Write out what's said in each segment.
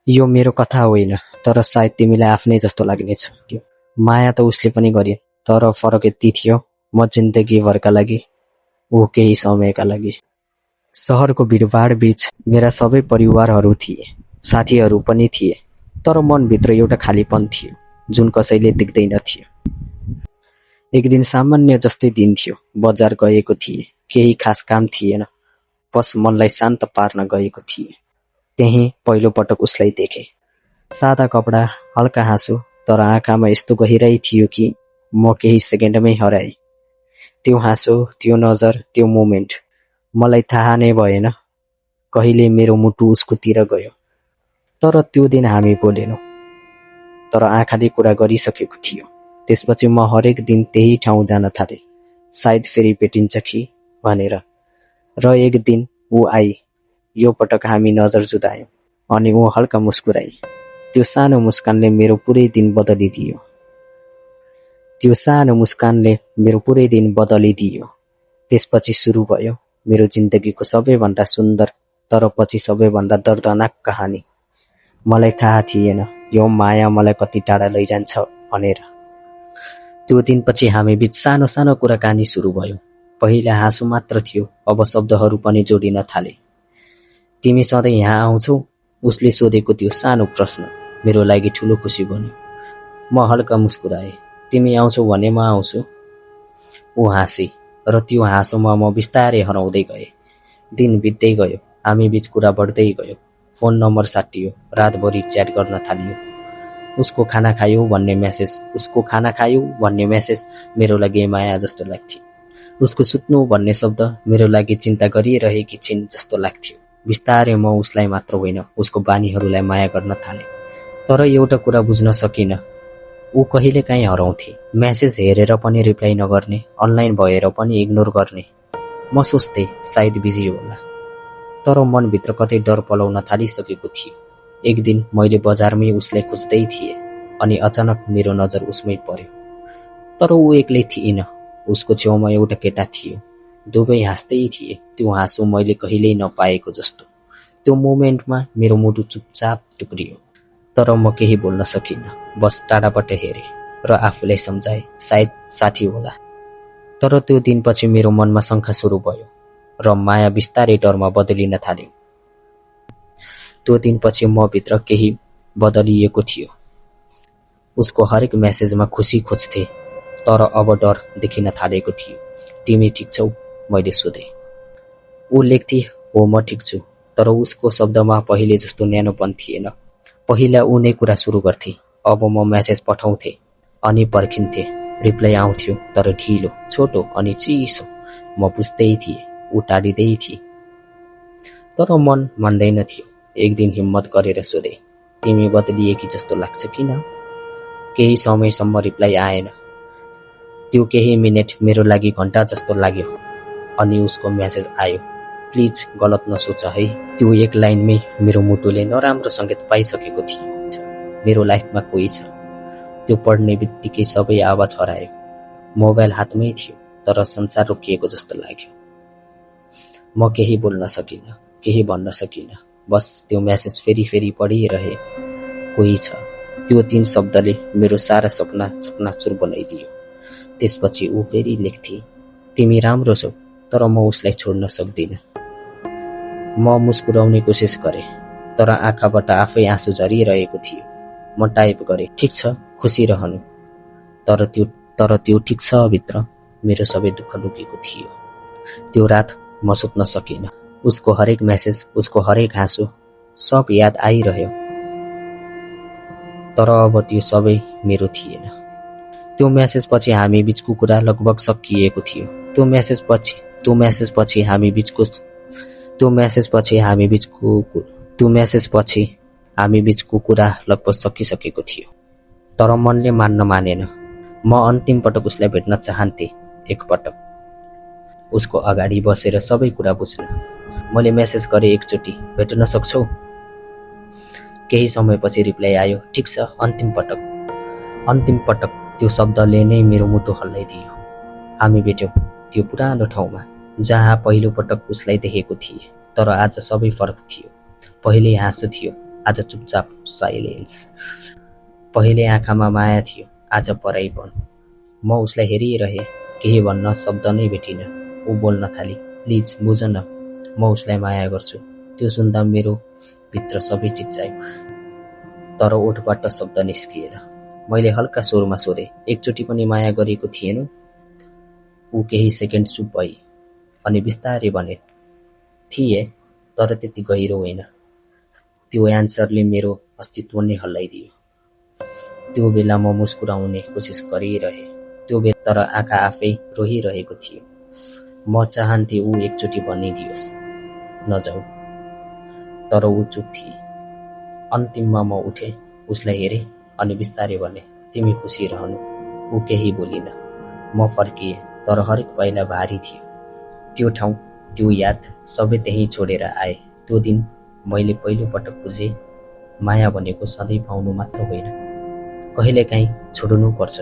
यो मेरो कथा होइन, तर सायद तिमीलाई आफ्नै जस्तो लाग्नेछ। माया त उसले पनि गरे, तर फरक यति थियो, म जिन्दगीभरका लागि, ऊ केही समयका लागि। सहरको भिडभाड बीच मेरा सबै परिवारहरू थिए, साथीहरू पनि थिए, तर मनभित्र एउटा खालीपन थियो जुन कसैले देख्दैनथ्यो। एक दिन सामान्य जस्तै दिन थियो, बजार गएको थिए, केही खास काम थिएन, बस मनलाई शान्त पार्न गएको थिए। त्यही पहिलो पटक उसलाई देखे। सादा कपडा, हल्का हाँसो, तर आँखामा यस्तो गहिराई थियो कि म केही सेकेन्डमै हराए। त्यो हाँसो, त्यो नजर, त्यो मोमेन्ट मलाई थाहा नै भएन कहिले मेरो मुटु उसकोतिर गयो। तर त्यो दिन हामी बोलेनौं, तर आँखाले कुरा गरिसकेको थियो। त्यसपछि म हरेक दिन त्यही ठाउँ जान थाले, सायद फेरि भेटिन्छ कि भनेर। र एक दिन ऊ आई। यो पटक हामी नजर जुधायौं अनि ऊ हल्का मुस्कुराई। त्यो सानो मुस्कानले मेरो पुरै दिन बदलिदियो। त्यसपछि सुरु भयो मेरो जिन्दगीको सबैभन्दा सुन्दर तर पछि सबैभन्दा दर्दनाक कहानी। मलाई थाहा थिएन यो माया मलाई कति टाढा लैजान्छ भनेर। त्यो दिनपछि हामी बीच सानो सानो कुराकानी सुरु भयो। पहिला हाँसो मात्र थियो, अब शब्दहरू पनि जोडिन थाले। तिमी सधैँ यहाँ आउँछौ? उसले सोधेको त्यो सानो प्रश्न मेरो लागि ठुलो खुसी बन्यो। म हल्का मुस्कुराए। तिमी आउँछौ भने म आउँछु। ऊ हाँसी र त्यो हाँसोमा म बिस्तारै हराउँदै गएँ। दिन बित्दै गयो, हामी बीच कुरा बढ्दै गयो। फोन नम्बर साटियो, रातभरि च्याट गर्न थालियो। उसको खाना खायौ भन्ने मेसेज मेरो लागि माया जस्तो लाग्थ्यो। उसको सुत्नु भन्ने शब्द मेरो लागि चिन्ता गरिरहेकी छिन् जस्तो लाग्थ्यो। बिस्तारै म उसलाई मात्र होइन, उसको बानीहरूलाई माया गर्न थाले। तर एउटा कुरा बुझ्न सकिन, ऊ कहिलेकाहीँ हराउँथे। मेसेज हेरेर पनि रिप्लाई नगर्ने, अनलाइन भएर पनि इग्नोर गर्ने। म सोच्थे सायद बिजी होला, तर मनभित्र कतै डर पलाउन थालिसकेको थियो। एक दिन मैले बजारमै उसलाई खोज्दै थिएँ अनि अचानक मेरो नजर उसमै पर्यो। तर ऊ एक्लै थिइन, उसको छेउमा एउटा केटा थियो। दुवै हाँस्दै थिए, त्यो हाँसो मैले कहिल्यै नपाएको जस्तो। त्यो मोमेन्टमा मेरो मुटु चुपचाप टुक्रियो। तर म केही बोल्न सकिन, बस टाढाबाट हेरेँ र आफूलाई सम्झाए सायद साथी होला। तर त्यो दिनपछि मेरो मनमा शङ्का सुरु भयो र माया बिस्तारै डरमा बदलिन थाल्यो। त्यो दिनपछि म भित्र केही बदलिएको थियो। उसको हरेक मेसेजमा खुसी खोज्थे, तर अब डर देखिन थालेको थियो। तिमी ठिक छौ? मैले सोधेँ। ऊ लेख्थे, हो म ठिक छु, तर उसको शब्दमा पहिले जस्तो न्यानोपन थिएन। पहिला ऊ नै कुरा सुरु गर्थे, अब म मेसेज पठाउँथे अनि पर्खिन्थे। रिप्लाई आउँथ्यो, तर ढिलो, छोटो अनि चिसो। म बुझ्दै थिएँ, ऊ टाढिँदै थिए। तर मन मान्दैन थियो। एक दिन हिम्मत गरेर सोधे, तिमी बदलिएकी जस्तो लाग्छ किन? केही समयसम्म रिप्लाई आएन। त्यो केही मिनेट मेरो लागि घण्टा जस्तो लाग्यो। अनि उसको मेसेज आयो, प्लिज गलत नसोच है। त्यो एक लाइनमै मेरो मुटुले नराम्रो सङ्केत पाइसकेको थियो। मेरो लाइफमा कोही छ। त्यो पढ्ने बित्तिकै सबै आवाज हरायो। मोबाइल हातमै थियो, तर संसार रोकिएको जस्तो लाग्यो। म केही बोल्न सकिन, केही भन्न सकिन। बस त्यो मेसेज फेरि पढिरहे, कोही छ। त्यो 3 शब्दले मेरो सारा सपना चकनाचुर बनाइदियो। त्यसपछि ऊ फेरि लेख्थे, तिमी राम्रो छौ, तर म उसलाई छोड्न सक्दिन। म मुस्कुराउने कोसिस गरेँ, तर आँखाबाट आफै आँसु झरिरहेको थियो। म टाइप गरेँ, ठिक छ, खुसी रहनु। तर त्यो ठिक छ भित्र मेरो सबै दुःख लुकेको थियो। त्यो रात म सुत्न सकिन। उसको हरेक मेसेज, उसको हरेक हाँसो, सब याद आइरह्यो। तर अब त्यो सबै मेरो थिएन। त्यो मेसेजपछि हामी बीचको कुरा लगभग सकिएको थियो। त्यो मेसेजपछि हामी बीचको कुरा लगभग सकिसकेको थियो। तर मनले मानेन। म अन्तिम पटक उसलाई भेट्न चाहन्थे, एकपटक उसको अगाडि बसेर सबै कुरा बुझ्न। मैले मेसेज गरेँ, एकचोटि भेट्न सक्छौ? केही समयपछि रिप्लाई आयो, ठिक छ, अन्तिम पटक। त्यो शब्दले नै मेरो मुटु हल्लाइदियो। हामी भेट्यौँ त्यो पुरानो ठाउँमा जहाँ पहिलो पटक उसलाई देखेको थिएँ। तर आज सबै फरक थियो। पहिले हाँसो थियो, आज चुपचाप साइलेन्स। पहिले आँखामा माया थियो, आज पराइपन। म उसलाई हेरिरहेँ, केही भन्न शब्द नै भेटिन। ऊ बोल्न थाली, प्लिज बुझ न, म उसलाई माया गर्छु। त्यो सुन्दा मेरो भित्र सबै चिच्चायो, तर ओठबाट शब्द निस्किएन। मैले हल्का स्वरमा सोधेँ, एकचोटि पनि माया गरेको थिएन? ऊ केही सेकेन्ड चुप भई अनि बिस्तारै भने, थिए, तर त्यति गहिरो होइन। त्यो एन्सरले मेरो अस्तित्व नै हल्लाइदियो। त्यो बेला म मुस्कुराउने कोसिस गरिरहेँ, त्यो बेला तर आँखा आफै रोइरहेको थियो। म चाहन्थे ऊ एकचोटि भनिदियोस्, नजाऊ, तर ऊ चुप थिए। अन्तिममा म उठेँ, उसलाई हेरेँ अनि बिस्तारै भने, तिमी खुसी रहनु। ऊ केही बोलिन। म फर्किएँ, तर हरेक पाइला भारी थियो। त्यो ठाउँ, त्यो याद, सबै त्यहीँ छोडेर आए। त्यो दिन मैले पहिलोपटक बुझेँ, माया भनेको सधैँ पाउनु मात्र होइन, कहिलेकाहीँ छोड्नुपर्छ,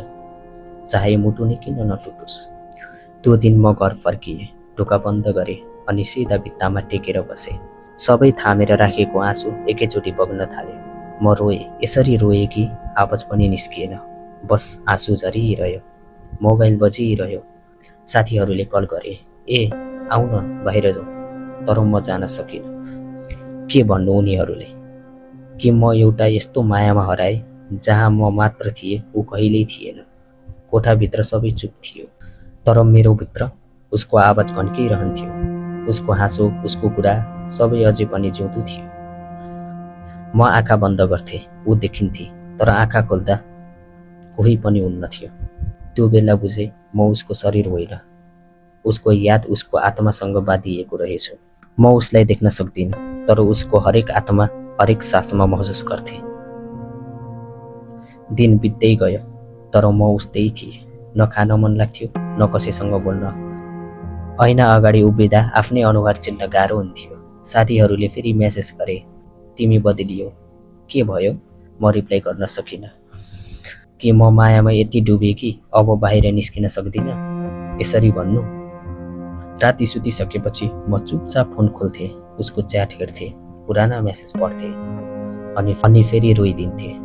चाहे मुटु नै किन नटुटोस्। त्यो दिन म घर फर्किएँ, ढोका बन्द गरेँ अनि सिधा भित्तामा टेकेर बसेँ। सबै थामेर राखेको आँसु एकैचोटि बग्न थाल्यो। म रोएँ, यसरी रोएँ कि आवाज पनि निस्किएन, बस आँसु झरिरह्यो। मोबाइल बजिरह्यो। साथीहरूले कल गरे, ए आउन बाहिर जाउँ, तर म जान सकिनँ। के भन्नु उनीहरूले? कि म एउटा यस्तो मायामा हराएँ जहाँ म मात्र थिएँ, ऊ कहिल्यै थिएन। कोठाभित्र सबै चुप थियो, तर मेरो भित्र उसको आवाज घन्किरहन्थ्यो। उसको हाँसो, उसको कुरा, सबै अझै पनि जिउँदो थियो। म आँखा बन्द गर्थेँ, ऊ देखिन्थे, तर आँखा खोल्दा कोही पनि हुन्न थियो। त्यो बेला बुझेँ, म उसको शरीर होइन, उसको याद, उसको आत्मासँग बाँधिएको रहेछु। म उसलाई देख्न सक्दिनँ, तर उसको हरेक आत्मा, हरेक सासमा महसुस गर्थेँ। दिन बित्दै गयो, तर म उस्तै थिएँ। न खान मन लाग्थ्यो, न कसैसँग बोल्न। ऐना अगाडि उभिँदा आफ्नै अनुहार चिन्न गाह्रो हुन्थ्यो। साथीहरूले फेरि मेसेज गरे, तिमी बदलियो, के भयो? म रिप्लाई गर्न सकिनँ। कि म मायामा यति डुबेँ कि अब बाहिर निस्किन सक्दिनँ, यसरी भन्नु? राति सुतिसकेपछि म चुपचाप फोन खोल्थेँ, उसको च्याट हेर्थेँ, पुराना मेसेज पढ्थेँ अनि फेरि रोइदिन्थेँ।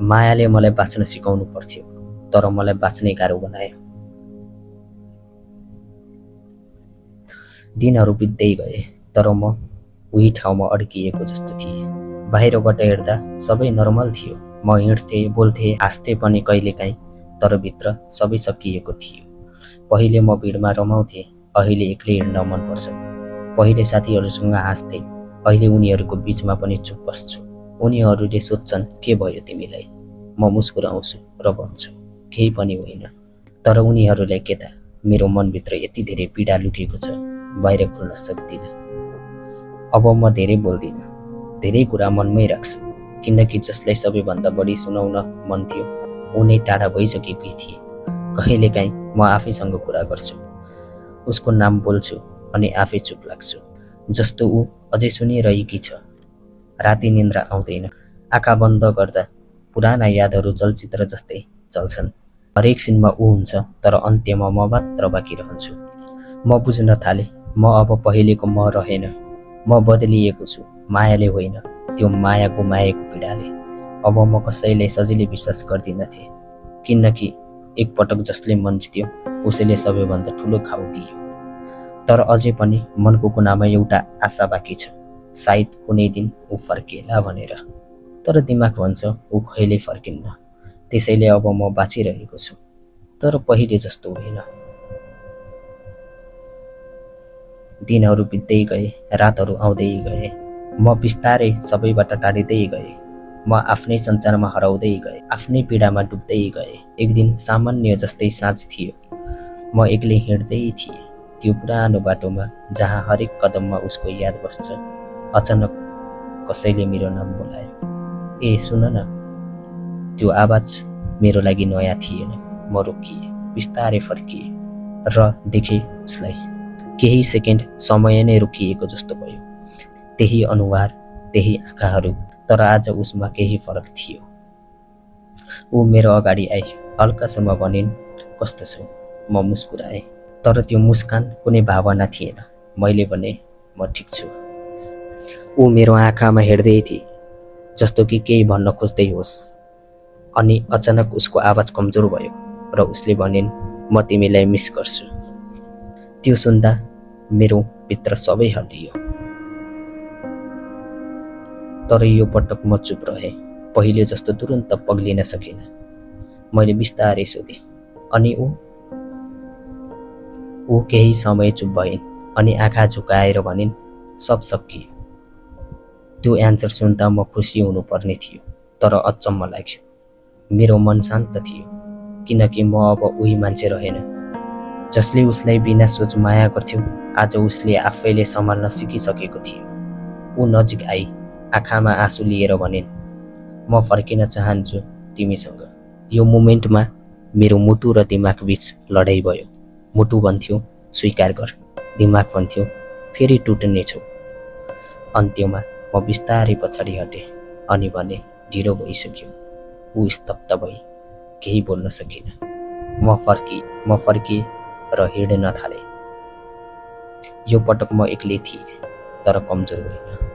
मायाले मलाई बाँच्न सिकाउनु पर्थ्यो, तर मलाई बाँच्नै गाह्रो बनायो। दिनहरू बित्दै गए, तर म उही ठाउँमा अड्किएको जस्तो थिएँ। बाहिरबाट हेर्दा सबै नर्मल थियो। म हिँड्थेँ, बोल्थेँ, हाँस्थेँ पनि कहिलेकाहीँ, तर भित्र सबै सकिएको थियो। पहिले म भिडमा रमाउँथेँ, अहिले एक्लै हिँड्न मनपर्छ। पहिले साथीहरूसँग हाँस्थेँ, अहिले उनीहरूको बिचमा पनि चुप बस्छु। उनीहरूले सोध्छन्, के भयो तिमीलाई? म मुस्कुराउँछु र भन्छु, केही पनि होइन। तर उनीहरूलाई के थाहा, मेरो मनभित्र यति धेरै पीडा लुकेको छ, बाहिर खुल्न सक्दिनँ। अब म धेरै बोल्दिनँ, धेरै कुरा मनमै राख्छु, किनकि जसलाई सबैभन्दा बढी सुनाउन मन थियो, उनी टाढा भइसकेकी थिए। कहिलेकाहीँ म आफैसँग कुरा गर्छु, उसको नाम बोल्छु अनि आफै चुप लाग्छु, जस्तो ऊ अझै सुनिरहेकी छ। राति निन्द्रा आउँदैन। आँखा बन्द गर्दा पुराना यादहरू चलचित्र जस्तै चल्छन्। हरेक सिनमा ऊ हुन्छ, तर अन्त्यमा म मात्र बाँकी रहन्छु। म बुझ्न थालेँ, म अब पहिलेको म रहेन। म बदलिएको छु, मायाले होइन, त्यो माया गुमाएको पीडाले। अब म कसैलाई सजिलै विश्वास गर्दिनथे, किनकि एकपटक जसले मन जित्यो, उसैले सबैभन्दा ठुलो घाउ दियो। तर अझै पनि मनको कुनामा एउटा आशा बाँकी छ, सायद कुनै दिन ऊ फर्किएला भनेर। तर दिमाग भन्छ ऊ कहिल्यै फर्किन्न। त्यसैले अब म बाँचिरहेको छु, तर पहिले जस्तो होइन। दिनहरू बित्दै गए, रातहरू आउँदै गए। म बिस्तारै सबैबाट टाढिँदै गएँ। म आफ्नै संसारमा हराउँदै गएँ, आफ्नै पीडामा डुब्दै गएँ। एक दिन सामान्य जस्तै साँझ थियो। म एक्लै हिँड्दै थिएँ, त्यो पुरानो बाटोमा जहाँ हरेक कदममा उसको याद बस्छ। अचानक कसैले मेरो नाम बोलायो, ए सुन न। त्यो आवाज मेरो लागि नयाँ थिएन। म रोकिएँ, बिस्तारै फर्किएँ र देखेँ उसलाई। केही सेकेन्ड समय नै रोकिएको जस्तो भयो। त्यही अनुहार, त्यही आँखाहरू, तर आज उसमा केही फरक थियो। ऊ मेरो अगाडि आई, हल्का स्वरमा भनिन्, कस्तो छौ? म मुस्कुराएँ, तर त्यो मुस्कान कुनै भावना थिएन। मैले भने, म ठिक छु। ऊ मेरो आँखामा हेर्दै थिए, जस्तो कि केही भन्न खोज्दै होस्। अनि अचानक उसको आवाज कमजोर भयो र उसले भनिन्, म तिमीलाई मिस गर्छु। त्यो सुन्दा मेरो भित्र सबै हल्लियो। तर यो पटक म चुप रहेँ। पहिले जस्तो तुरुन्त पग्लिन सकिनँ। मैले बिस्तारै सोधेँ, अनि ऊ केही समय चुप भइन् अनि आँखा झुकाएर भनिन्, सब सकियो। त्यो एन्सर सुन्दा म खुसी हुनुपर्ने थियो, तर अचम्म लाग्यो। मेरो मन शान्त थियो, किनकि म अब उही मान्छे रहेन जसले उसलाई बिना सोच माया गर्थ्यो। आज उसले आफैले सम्हाल्न सिकिसकेको थियो। ऊ नजिक आई, आँखामा आँसु लिएर भनिन्, म फर्किन चाहन्छु तिमीसँग। यो मोमेन्टमा मेरो मुटु र दिमाग बीच लडाइँ भयो। मुटु भन्थ्यो स्वीकार गर, दिमाग भन्थ्यो फेरि टुट्नेछौ। अन्त्यमा म बिस्तारै पछाडि हटेँ अनि भने, ढिलो भइसक्यो। ऊ स्तब्ध भई केही बोल्न सकिन। म फर्किएँ र हिँड्न थालेँ। यो पटक म एक्लै थिएँ, तर कमजोर होइन।